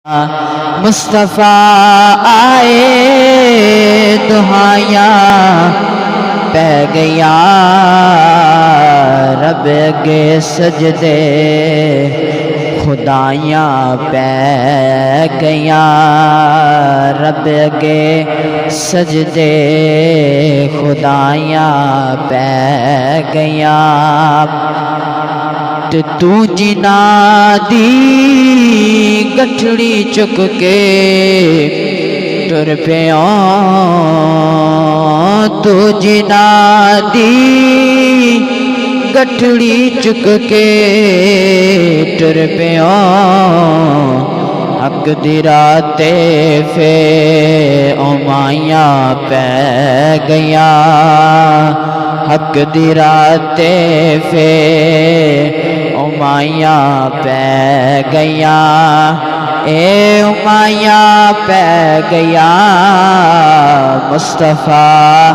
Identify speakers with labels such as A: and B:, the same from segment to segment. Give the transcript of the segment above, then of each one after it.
A: مصطفیٰ آئے دہائیاں پہ گیا رب کے سجدے خدایاں پہ گیا رب کے سجدے خدایاں پہ گیا تو جنا دی گٹھڑی چک کے ٹر پیوں تو جنا دی گٹھڑی چک کے ٹر پیوں حق دی راتے فے امائیاں پہ گیا حق دی راتے فے امائیاں پہ گیا اے امائیاں پہ گیا مصطفیٰ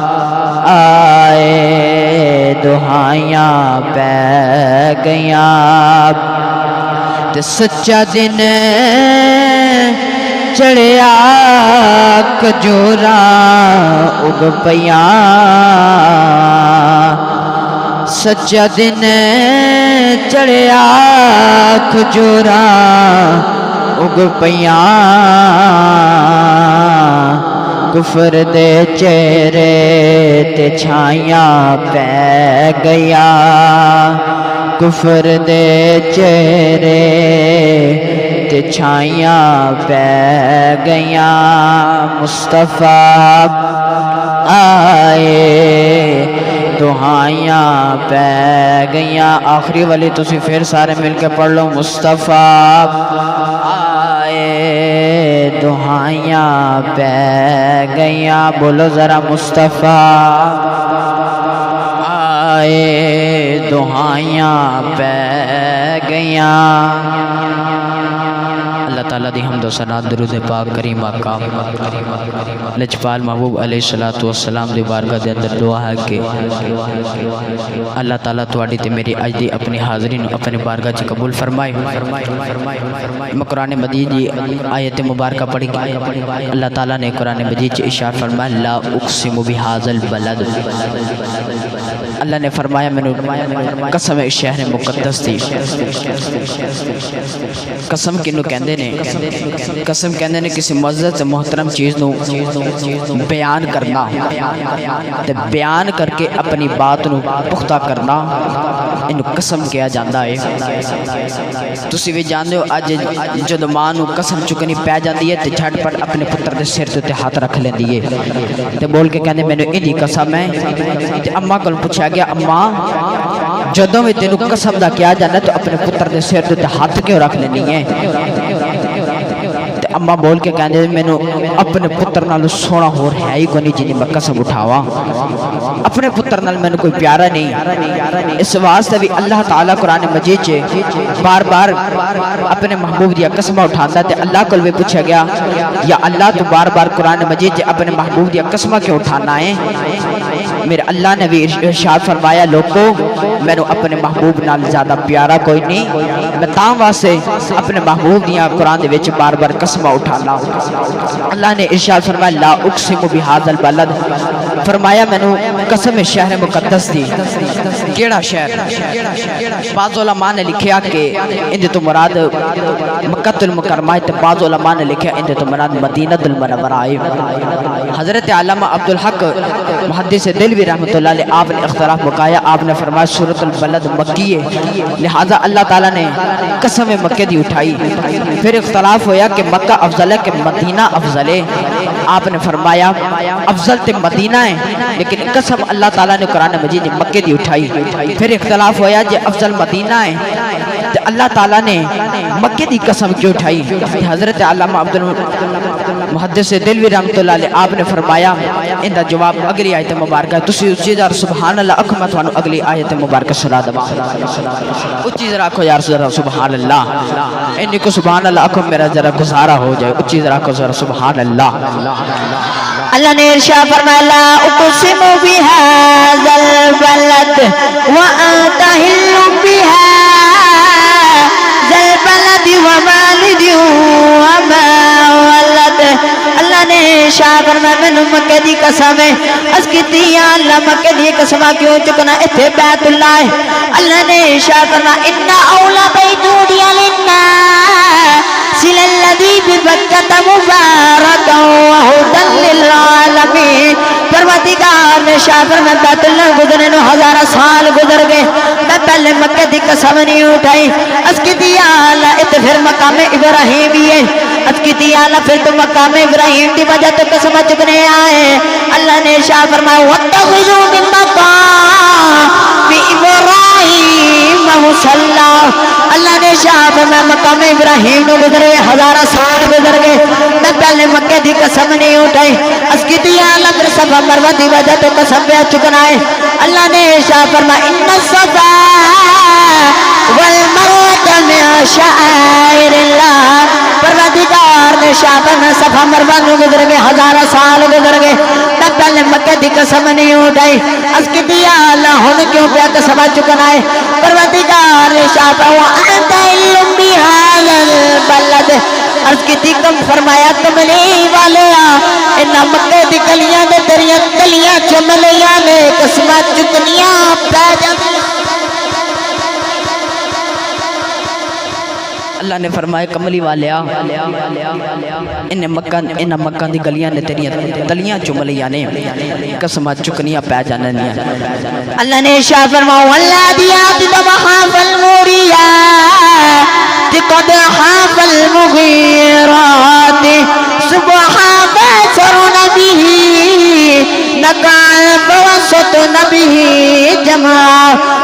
A: آئے دہائیاں پہ گیا تے سچا دن چڑھیا کجورا اگ پیاں سچا دن چڑھیا کھجورا اگ پیاں کفر دے چہرے تے چھائیاں پہ گیا کفر دے چہرے تے چھائیاں پہ گیا مصطفیٰ آئے دہائیاں پہ گئیاں آخری والی تسی پھر سارے مل کے پڑھ لو مصطفیٰ آئے دہائیاں پہ گئیاں بولو ذرا مصطفیٰ آئے دہائیاں پہ گئیاں اللہ تعالیٰ دی حمد و ثنا درود پاک کریم آقا لجپال محبوب علیہ السلام دی بارگاہ دے اندر دعا ہے کہ اللہ تعالیٰ تواڈی تے میری اج دی اپنی حاضرین اپنے بارگاہ چ قبول فرمائے میں قرآن مجید دی آیت مبارکہ پڑھی اللہ تعالیٰ نے قرآن مجید چ ارشاد فرمایا لا اقسم بہذا البلد اللہ نے فرمایا میں قسم شہر مقدس دی قسم کنو کہندے نے قسم کہندے نے کسی معزز محترم چیز نو بیان کرنا تے بیان کر کے اپنی بات نو پختہ کرنا انو قسم کیا جاندہ ہے تسی بھی جاندے ہو آج جدو ماں نو قسم چکنی پہ جاندی ہے تے جھٹ پٹ اپنے پتر دے سر تے ہاتھ رکھ لیندی ہے تے بول کے کہندے میں نے ادھی قسم ہے تے اماں کل پوچھا گیا اماں جدوں میں تینو قسم دا کیا جانا تو اپنے پتر دے سر تے ہاتھ کیوں رکھ لینی ہے اماں بول کے کہنے میں نے اپنے پتر نال سونا ہو رہا ہی کوئی نہیں جنہیں میں قسم اٹھاوا اپنے پتر نال میں نے کوئی پیارا نہیں اس واسطے بھی اللہ تعالیٰ قرآن مجید چے بار بار اپنے محبوب دیا قسمہ اٹھاندہ تے اللہ کو بھی پوچھا گیا یا اللہ تو بار بار قرآن مجید چے اپنے محبوب دیا قسمہ کیوں اٹھانا ہے میرے اللہ نے بھی ارشاد فرمایا لوگوں میں نے اپنے محبوب نال زیادہ پیارا کوئی نہیں میں تاں واسے اپنے محبوب دیا قرآن دے وچ بار بار قسمہ اٹھانا اللہ نے ارشاد فرمایا لا اقسم بہذا البلد فرمایا میں نے قسم شہر مقدس دی کیڑا شہر بعض علماء نے لکھیا کہ اندے تو مراد مکہ المکرمہ تے بعض علماء نے لکھیا اندے تو مراد مدینہ المنورہ ہے حضرت علامہ عبدالحق محدث دلوی رحمۃ اللہ علیہ آپ نے اختلاف بقایا آپ نے فرمایا سورۃ البلد مکی ہے لہذا اللہ تعالیٰ نے قسم مکہ دی اٹھائی پھر اختلاف ہویا کہ مکہ افضل ہے کہ مدینہ افضل ہے آپ نے فرمایا افضل تے مدینہ ہے لیکن قسم اللہ تعالیٰ نے قرآن مجید مکہ دی اٹھائی پھر اختلاف ہویا کہ افضل مدینہ ہے تو اللہ تعالیٰ نے مکہ دی قسم کیوں اٹھائی حضرت علامہ عبد محدث دلوی رحمۃ اللہ علیہ آپ نے فرمایا ان دا جواب اگلی آیت مبارکہ تسی اچھی ذرا سبحان اللہ اکمت وانو اگلی آیت مبارکہ سنا دبا اچھی ذرا کو یار سبحان اللہ انی کو سبحان اللہ اکم میرا ذرا گزارا ہو جائے اچھی ذرا کو ذرا سبحان اللہ اللہ نے ارشاد فرمایا لا اقسم بهذا البلد وانت حل بهذا البلد ووالد وما شاہ فرمایا مینوں مکے دی قسم ہے اس کیتی یا اللہ مکے دی قسم کیوں چکنا ایتھے بیت اللہ ہے اللہ نے شاہ فرمایا ان اولا بیت ودیا للناس الذی ببکۃ مبارکا وہدی للعالمین پروردگار نے شاہ فرمایا بیت اللہ گزرنے نو ہزارہ سال گزر گئے میں پہلے مکے دی قسم نہیں اٹھائی اس کیتی یا اللہ ایتھے پھر مقام ابراہیم بھی ہے اس کیتی یا اللہ پھر تو مقام ابراہیم دی وجہ تو قسم چکنے آئے اللہ نے شاہ فرمایا واتخذوا من مقام ابراہیم مصلی اللہ نے شاہ فرمایا مقام ابراہیم نو گزرے ہزارہ سال گزر گئے میں پہلے مکے دی قسم نہیں اٹھائی اس کیتی یا اللہ پھر صفا مروہ دی وجہ تو قسم پہ چکنا ہے اللہ نے شاہ فرمایا ان الصفا والمروہ من شعائر اللہ پروردگار نے شاہ فرمایا صفا مروہ نو گزر گئے ہزارہ سال گزر گئے میں پہلے مکے دی قسم نہیں اٹھائی اس کیتی یا اللہ ہن کیوں پہ قسم چکنا ہے پروردگار نے شاہ فرمایا انت علم بهذا البلد عرض کیتی کم فرمایا کملی والے ان مکے دی گلیاں دے تیریاں گلیاں چملیاں نے قسم چکنیاں پہ جاندیاں اللہ نے فرمایا کملی والیا ان مکہ دی گلیاں نے تیریاں تلیاں چملیاں نے قسم چکنیاں پہ جاننیاں اللہ نے شاہ فرمایا والذیات ضبحا فالموریات قد حاف المغیرات صبحا باسرن به نقال بوسطن به جمع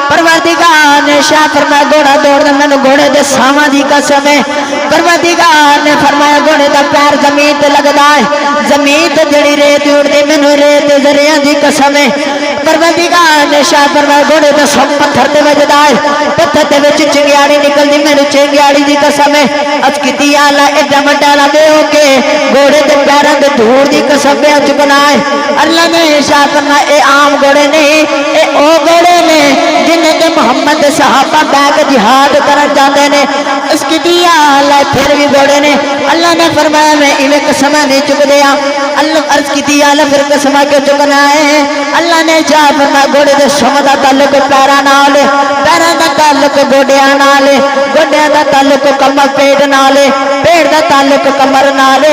A: پروردگار نے شاہ فرمایا گھوڑا دوڑ دے میں گھوڑے دے ساواں دی قسم ہے پروردگار نے فرمایا گھوڑے دا پیر زمین تے لگدا ہے زمین تے جڑی ریت اڑدی مینوں ریت ذریعہ دی قسم ہے پروردگار نے شاہ فرمایا گھوڑے دا سب پتھر تے وجدا ہے پتھر تے وچ چنگیاڑی نکلدی مینوں چنگیاڑی دی قسم ہے اج کیتی اللہ ایڈا وڈا لگے ہو کے گھوڑے دے پیراں تے دھوڑ دی قسم پہ چکنا ہے اللہ نے شاہ فرمایا اے عام گھوڑے نہیں اے او گھوڑے نے جنہیں کہ محمد صحابہ بیگ جہاد کرن جاندے نے اس کی دیا اللہ پھر بھی گھوڑے نے اللہ نے فرمایا میں انہیں قسم نہیں چک دیا اللہ عرض کی دیا اللہ پھر قسم کے چکنا ہے اللہ نے شاہ فرمایا گھوڑے دے سم دا تعلق پیرا نال پیرا دا تعلق گوڈیاں نال گوڈیاں دا تعلق کمر پیٹ نال پیٹ دا تعلق کمر نال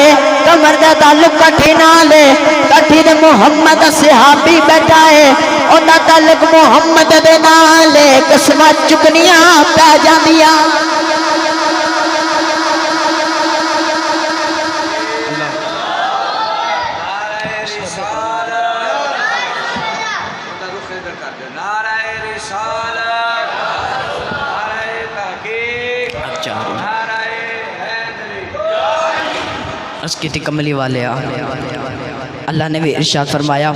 A: کمر دا تعلق کٹھی نال کٹھی دے محمد صحابی بیٹھا ہے ان دا تعلق محمد دے نال قسم چکنیاں پہ جاندیاں اس کی کملی والے اللہ نے بھی ارشاد فرمایا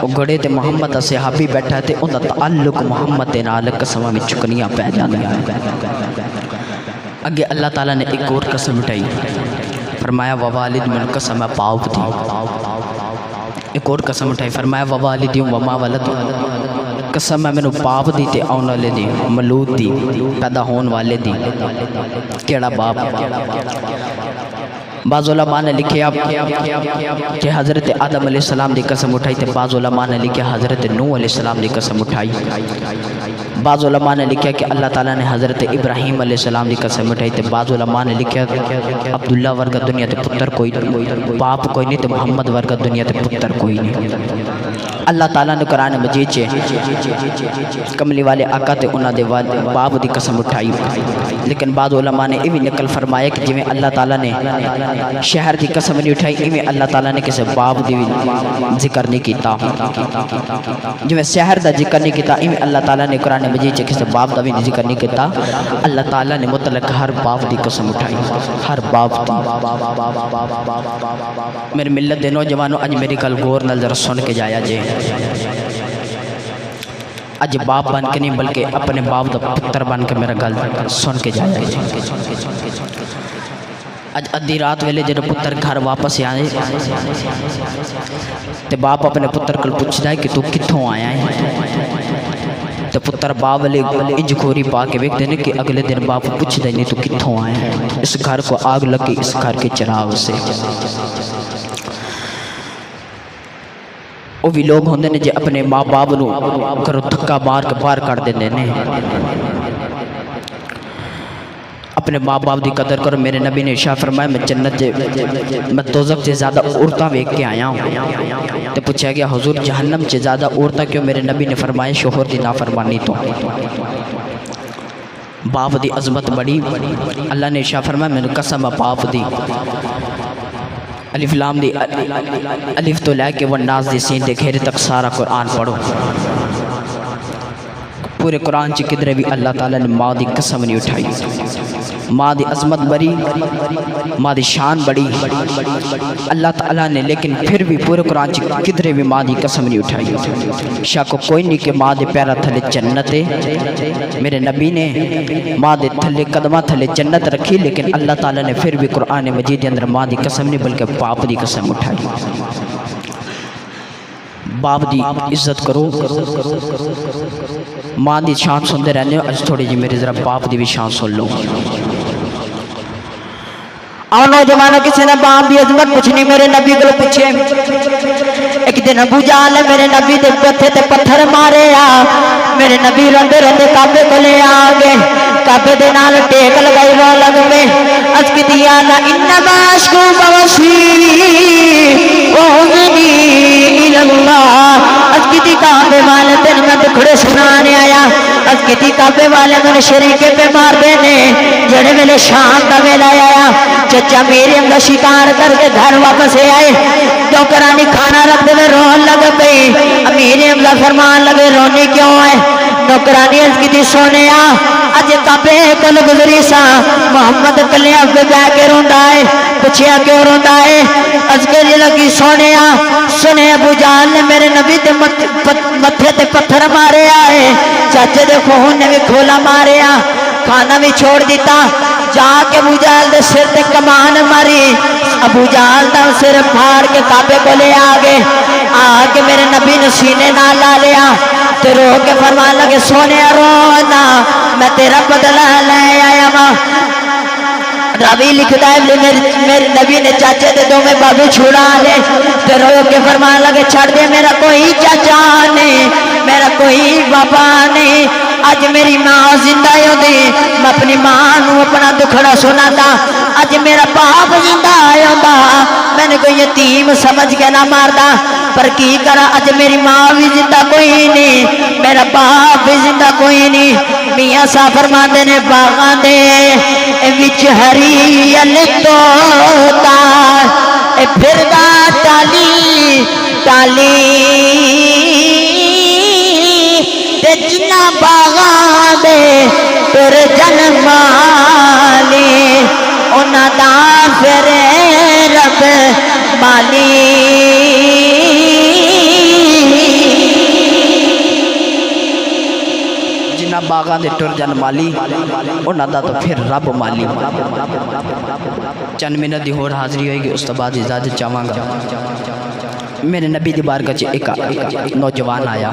A: وہ گھوڑے تے محمد صحابی بیٹھا تے ان دا تعلق محمد دے نال قسم میں چکنیاں پہ جاندیاں اگے اللہ تعالیٰ نے ایک اور قسم اٹھائی فرمایا ووالد من قسم پاؤ تھی ایک اور قسم اٹھائی فرمایا ووالدیوں وما ولد قسم میں نے باپ دی تے آن والے دی مولود دی پیدا ہون والے دی کیڑا باپ بعض علماء نے لکھے کہ حضرت آدم علیہ السلام دی قسم اٹھائی تے بعض علماء نے لکھے حضرت نوح علیہ السلام دی قسم اٹھائی بعض علماء نے لکھا کہ اللہ تعالیٰ نے حضرت ابراہیم علیہ السلام دی قسم اٹھائی تے بعض علماء نے لکھا عبداللہ ورگا دنیا تے پتر کوئی باپ کوئی نہیں تے محمد ورگا دنیا تے پتر کوئی نہیں اللہ تعالیٰ نے قرآن مجید چے کملی والے آقا تے انہاں دے باپ دی قسم اٹھائی لیکن بعض علماء نے یہ بھی نقل فرمایا کہ جویں اللہ تعالیٰ نے شہر دی قسم نہیں اٹھائی ایویں اللہ تعالیٰ نے کسی باپ دی ذکر نہیں کیتا جویں شہر دا ذکر نہیں کیتا ایویں اللہ تعالیٰ نے قرآن مجید چے کسی باپ دا بھی ذکر نہیں کیتا اللہ تعالیٰ نے مطلق ہر باپ دی قسم اٹھائی ہر باپ دی میرے ملت دے نوجوانوں اج میری گل غور نال ذرا سن کے جایا جے اج باپ بن کے نہیں بلکہ اپنے باپ دا پتر بن کے میرا گل سن کے جایا جے اج ادھی رات ویلے جب پتر گھر واپس آئے تے باپ اپنے پتر کل پوچھدا ہے کہ تو کتھوں آیا ہے تے پتر باپ والے انج کھوری پا کے ویکھدے نے کہ اگلے دن باپ پوچھدا ہی نہیں تو کتھوں آیا ہے اس گھر کو آگ لگی اس گھر کے چراغ سے وہ بھی لوگ ہوندے نے جے اپنے ماں باپ نو کرو دھکا مار کے باہر کر دیندے نے اپنے ماں باپ دی قدر کرو میرے نبی نے ارشاد فرمایا میں جنت میں دوزخ سے زیادہ عورتاں ویکھ کے آیا ہوں تے پوچھا گیا حضور جہنم سے زیادہ عورتاں کیوں میرے نبی نے فرمایا شوہر دی نافرمانی تو باپ دی عظمت بڑی اللہ نے ارشاد فرمایا میں نے قسم باپ دی الف لام دی الف تو لے کے والناس دی سین دے گھیرے تک سارا قرآن پڑھو پورے قرآن چی کدرے بھی اللہ تعالیٰ نے ماں دی قسم نہیں اٹھائی ماں دی عظمت بڑی ماں دی شان بڑی اللہ تعالیٰ نے لیکن پھر بھی پورے قرآن چی کدرے بھی ماں دی قسم نہیں اٹھائی شاکو کوئی نہیں کہ ماں دے پیرا تھلے جنت میرے نبی نے ماں دے تھلے قدمہ تھلے جنت رکھی لیکن اللہ تعالیٰ نے پھر بھی قرآن مجید اندر ماں دی قسم نہیں بلکہ باپ دی قسم اٹھائی باپ دی عزت کرو ماں دی شان سن دے رہنے ہو آج تھوڑی جی میرے ذرا باپ دی بھی شان سن لو اور نوجوانوں کسی نے باپ دی عظمت پوچھنی میرے نبی کو پوچھے ایک دن ابو جہل نے میرے نبی دے پتھے تے پتھر مارے میرے نبی روندے روندے کعبے کو لے آگے کعبے دے نال ٹیک لگائی رو لگ میں از کی دیا نا انما اشکو بوشی وحزنی الاللہ از کی دی کعبے والے دن میں دکھڑے سنانے آیا از کی دی کعبے والے میں شریکے پہ مار دینے جڑے میں شام دا ویلا آیا چچا میرے ہم شکار کر کے گھر واپس آئے نوکرانی کھانا رکھ دے رون لگ پئی میرے ہم فرمان لگے رونے کیوں ہے نوکرانی از کی دی سونے اج کعبے کل گزری سا محمد کلیاں پہ بہ کے روندا ہے پوچھیا کیوں روندا ہے از کے لگی سونے سنے ابو جہل نے میرے نبی دے متھے تے پتھر مارے آئے چاچے دے خون نے بھی کھولا مارے کھانا بھی چھوڑ دیتا جا کے ابو جہل دے سر تے کمان ماری ابو جہل دا سر پھاڑ کے کعبے کو لے آگے آگے میرے نبی نے سینے نہ لا لیا تے رو کے فرمان لگے سونے رونا میں تیرا بدلہ لے آیا ماں راوی لکھتا ہے میرے نبی نے چاچے دے دو میں بابو چھوڑا لے تے رو کے فرمان لگے چھڑ دے میرا کوئی چاچا نہیں میرا کوئی بابا نہیں آج میری ماں زندہ ہو دے میں اپنی ماں نو اپنا دکھڑا سنا تھا آج میرا باپ زندہ ہو دا میں نے کوئی یتیم سمجھ کے نہ مار دا پر کی کرا آج میری ماں بھی زندہ کوئی نہیں میرا باپ بھی زندہ کوئی نہیں میاں صاحب فرماتے نے باغاں دے وچ ہریل توتا پھردا ٹالی ٹالی تے جنہ باغاں دے تر جنمالی انہاں دا پھر رب مالی جنہ باغاں دے تر جنمالی انہاں دا تو پھر رب مالی چند منٹ دی ہور حاضری ہوئے گی اس تو بعد اجازت چاہواں گا میرے نبی دی بارگاہ چ ایک نوجوان آیا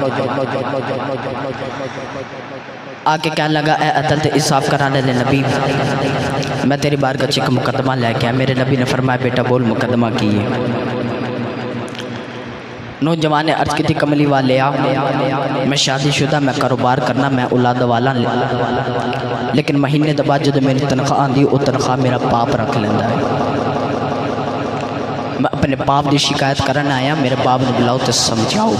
A: آکے کہنے لگا اے عدل تے انصاف کرانے لے نبی میں تیری بارگاہ چ ایک مقدمہ لے کے آیا میرے نبی نے فرمایا بیٹا بول مقدمہ کی ہے نوجوان نے عرض کی تھی کملی والے میں شادی شدہ میں کاروبار کرنا میں اولاد والا لیکن مہینے دے بعد جب میری تنخواہ آندی وہ تنخواہ میرا باپ رکھ لینا ہے میں اپنے باپ دی شکایت کرنا آیا میرے باپ نے بلاؤ تے سمجھاؤ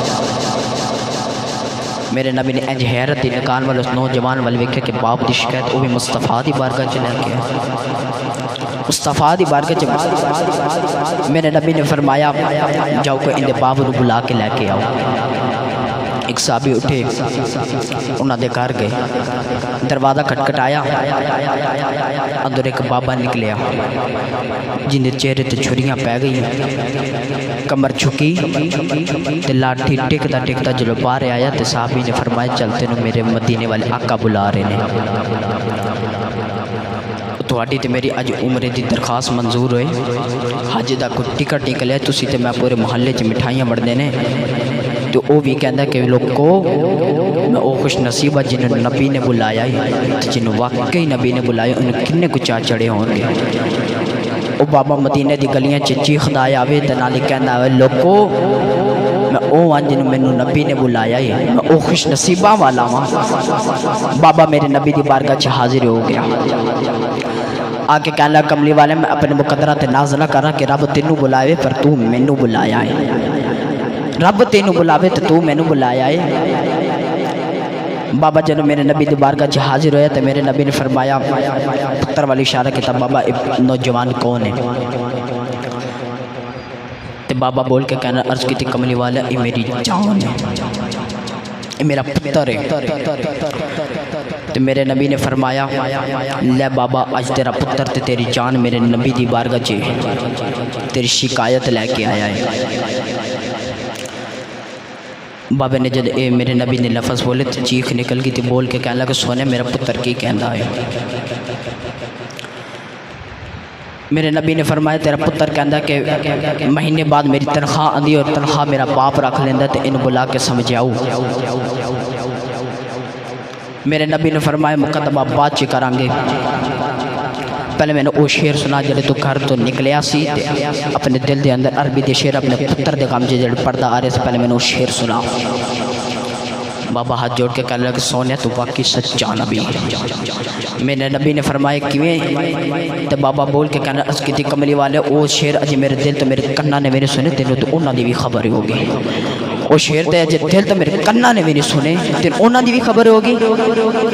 A: میرے نبی نے انج حیرت دی نکان والے اس نوجوان والے ویکھے کہ باپ دی شکایت وہ بھی مصطفیٰ دی بارگاہ چ لے کے مصطفیٰ دی بارگاہ چ میرے نبی نے فرمایا جاؤ کو اندے باپ نو بلا کے لے کے آؤ ایک صحابی اٹھے انہاں دے گھر گئے دروازہ کھٹکھٹایا اندر ایک بابا نکلیا جن دے چہرے تے چھریاں پے گئی کمر جھکی تے لاٹھی ٹکتا ٹکتا جلو باہر آیا تے صحابی نے فرمایا چلتے نو میرے مدینے والے آقا بلا رہے ہیں تواڈی تے میری اج عمرے دی درخواست منظور ہوئے حج دا کوئی ٹکٹ نکلے تسی تے میں پورے محلے چ مٹھائیاں بڑھدے نے تو وہ بھی کہندا کہ لوگ کو میں او خوش نصیبہ جنہوں نبی نے بلایا جنہوں واقعی نبی نے بلایا انہیں کنے کو چاہ چڑھے ہوں گے او بابا مدینہ دی گلیاں چیخ دایا آوے تے نالی کہندا ہے لوگ کو میں او آن جنہوں میں نبی نے بلایا ہے میں او خوش نصیبہ والا ہوں بابا میرے نبی دی بارگاہ چھ حاضر ہو گیا آکے کہنے لگا کملی والے میں اپنے مقدرات نازلہ کر رہا کہ رب تینوں بلائے پر تو میں نو بلایا ہے رب تینوں بلاوے تو میں نو بلایا ہے بابا جنہوں میرے نبی دی بارگاہ چھ حاضر ہویا تو میرے نبی نے فرمایا پتر والی اشارہ کہتا بابا نوجوان کون ہے تو بابا بول کے کہنا عرض کی تھی کملی والا یہ میری جان ہے یہ میرا پتر ہے تو میرے نبی نے فرمایا لے بابا آج تیرا پتر تے تیری جان میرے نبی دی بارگاہ چھ تیری شکایت لے کے آیا ہے بابا نے جب میرے نبی نے لفظ بولے تو چیخ نکل گئی تھی بول کے کہنے لگا سونے میرا پتر کی کہنا ہے میرے نبی نے فرمایا تیرا پتر کہندا کہ مہینے بعد میری تنخواہ آندی اور تنخواہ میرا باپ رکھ لیندا تے ان بلا کے سمجھاؤ میرے نبی نے فرمایا مقدمہ بات چ کریں گے پہلے میں نے وہ شعر سنا جڑے تو گھر تو نکلیا سی اپنے دل دے اندر عربی دے شعر اپنے پتر دے غم جڑے پردہ آ رہے سے پہلے میں نے وہ شعر سنا بابا ہاتھ جوڑ کے کہنے لگا سونے تو واقعی سچا نبی میرے نبی نے فرمایا کیویں تو بابا بول کے کہنا اس کی تھی کملی والے وہ شعر اجی میرے دل تو میرے کنا نے میرے سنے تینوں تو انہاں دی بھی خبر ہوگی وہ شعر تے اجی دل تو میرے کنا نے میرے سنے تینوں انہاں دی بھی خبر ہوگی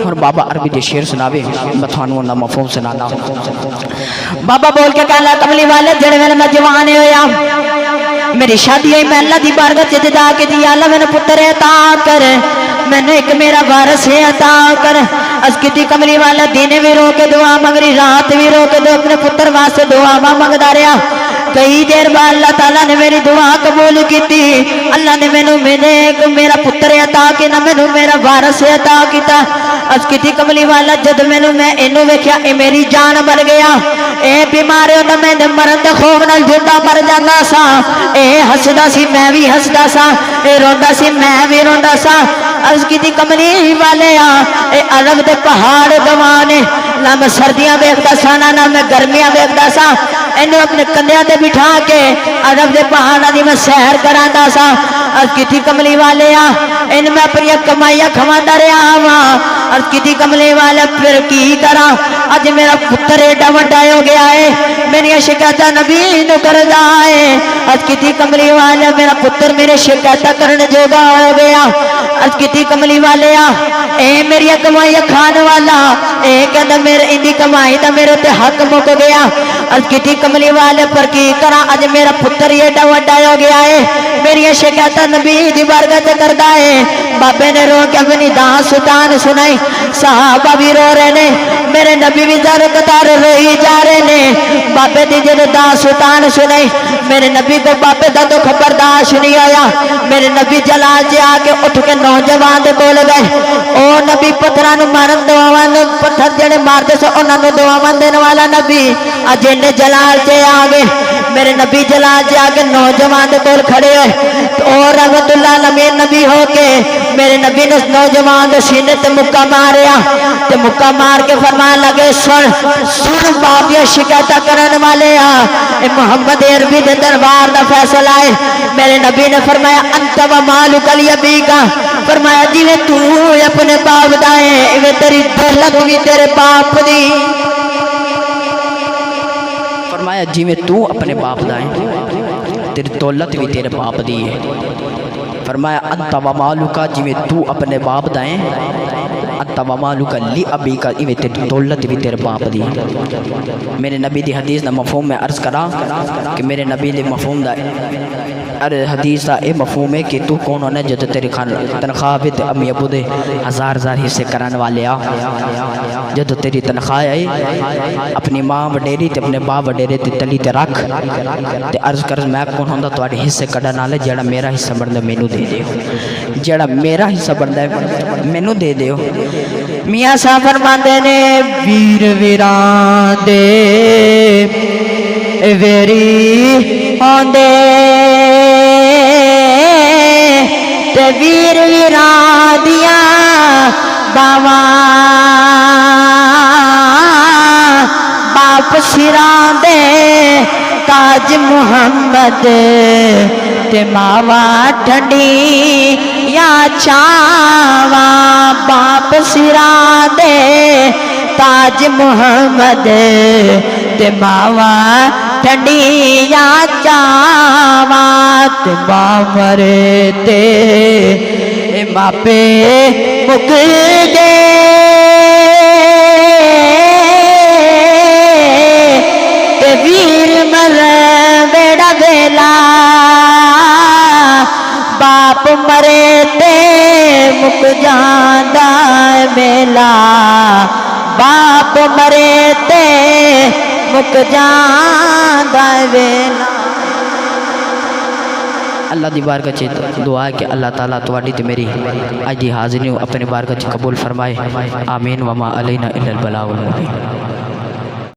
A: اور بابا عربی دے شعر سناوے میں تھانوں انہاں مفہوم سنانا بابا بول کے کہنا کملی والے جڑے میں جوان ہویا میری شادی ہوئی میں اللہ دی بارگاہ چ جدا کے دی اللہ میں نے پتر عطا کر میں نے ایک میرا وارث عطا کر اس کی تھی کملی والا دینے بھی رو کے دعا مگری رات بھی رو کے دو اپنے پتر واسطے دعا مانگدا رہیا کئی دیر بعد اللہ تعالیٰ نے میری دعا قبول کی تھی اللہ نے میرا پتر عطا کی نہ میں میرا وارث عطا کیتا اس کی تھی کملی والا جد میں انہوں ویکھیا اے میری جان مر گیا اے بیمارے نہ میں مرن دے خوف نال جھنڈا مر جانا سا اے ہسدا سی میں بھی ہسدا سا اے روندا سی میں بھی روندا سا اس کی تھی کملی والے اے عرب دے پہاڑ گوانے نہ میں سردیاں ویکھدا سا نہ میں گرمیاں ویکھدا سا انہوں اپنے کندھیاں تے بٹھا کے عرب دے پہاڑاں دی میں سیر کراندا سا اس کی تھی کملی والے ان میں اپنی کمائیاں کھواندا رہیا ہاں اس کی تھی کملی والے پھر کی کراں اج میرا پتر ایڈا وڈا ہو گیا ہے میری شکایتاں نبی نو کردا ہے اس کی تھی کملی والے میرا پتر میرے شکایتاں کرنے جوگا ہو گیا اس کی تھی کملی والے اے میری کمائی کھان والا اے کہندا میرے اندی کمائی دا میرے تے حق مک گیا اس کی تھی کملی والے پر کی کراں اج میرا پتر ایڈا وڈا ہو گیا ہے میری شکایتاں نبی دی بارگاہ تے کردا ہے بابے نے رو کے اپنی داں سلطان سنائی صحابہ بھی رو رہے نے میرے نبی بھی زار قطار روئی جا رہے نے بابے دی جد داں سلطان سنائی میرے نبی کو بابے دا تو خبرداشت نہیں آیا میرے نبی جلال جی آ کے اٹھ کے نوجوان دے بول گئے او نبی پتھراں نوں مارن دعاواں پتھر جڑے ماردے سو انہاں نوں دعاواں دین والا نبی اج نے جلال جی آ گئے میرے نبی جلال جی آ کے نوجوان دے کول کھڑے ہوئے اور رحمت اللہ علیہ نبی ہو کے میرے نبی نے نوجوان دے سینے تے مکہ ماریا تے مکہ مار کے فرمان لگے سن باپیا شکایتاں کرن والے اے محمد عربی دے دربار دا فیصلہ ہے میرے نبی نے فرمایا انت و مالک الیبیکا فرمایا جی تو اپنے باپ دا ہے اے تیری دولت بھی تیرے باپ دی فرمایا جی میں تو اپنے باپ دا ہے تیری دولت بھی تیرے باپ دی ہے فرمایا انت و مالک جی میں تو اپنے باپ دا ہے انت و مالک لی ابی کا ایویں تیری دولت بھی تیرے باپ دی میرے نبی دی حدیث دا مفہوم میں عرض کرا کہ میرے نبی دی مفہوم دا حدیث دا اے مفہوم ہے کہ تو کون ہونا جد تیری تنخواہ بھی امی ابو دے ہزار حصے کران والے جد تیری تنخواہ آئی اپنی ماں وڈیری تے اپنے باپ وڈیرے تے تلی تے رکھ تے عرض کرز میں کون ہوندا تواڈے حصے کڈن والے جڑا میرا حصہ بندا مینوں دے دیو جڑا میرا حصہ بندا مینوں دے دیو میاں صاحب فرماندے نے ویر ویراں دے ویری ہوندے تے ویر ویراں دیاں باواں باپ سراں دے تاج محمد تے ماوا ٹھنڈی یا چھاوا باپ سرا دے تاج محمد تے ماوا ٹھنڈی یا چھاوا تے بامرے تے ماپے مک گئے تے ویر مر بیڑا بیلا باپ مرے تے مک جاندا میلا باپ مرے تے مک جاندا ویلا اللہ دی بارگاہ چ دعا ہے کہ اللہ تعالیٰ تواڈی تے میری اج دی حاضری اپنے بارگاہ چ قبول فرمائے آمین وما علینا الا البلاغ المبین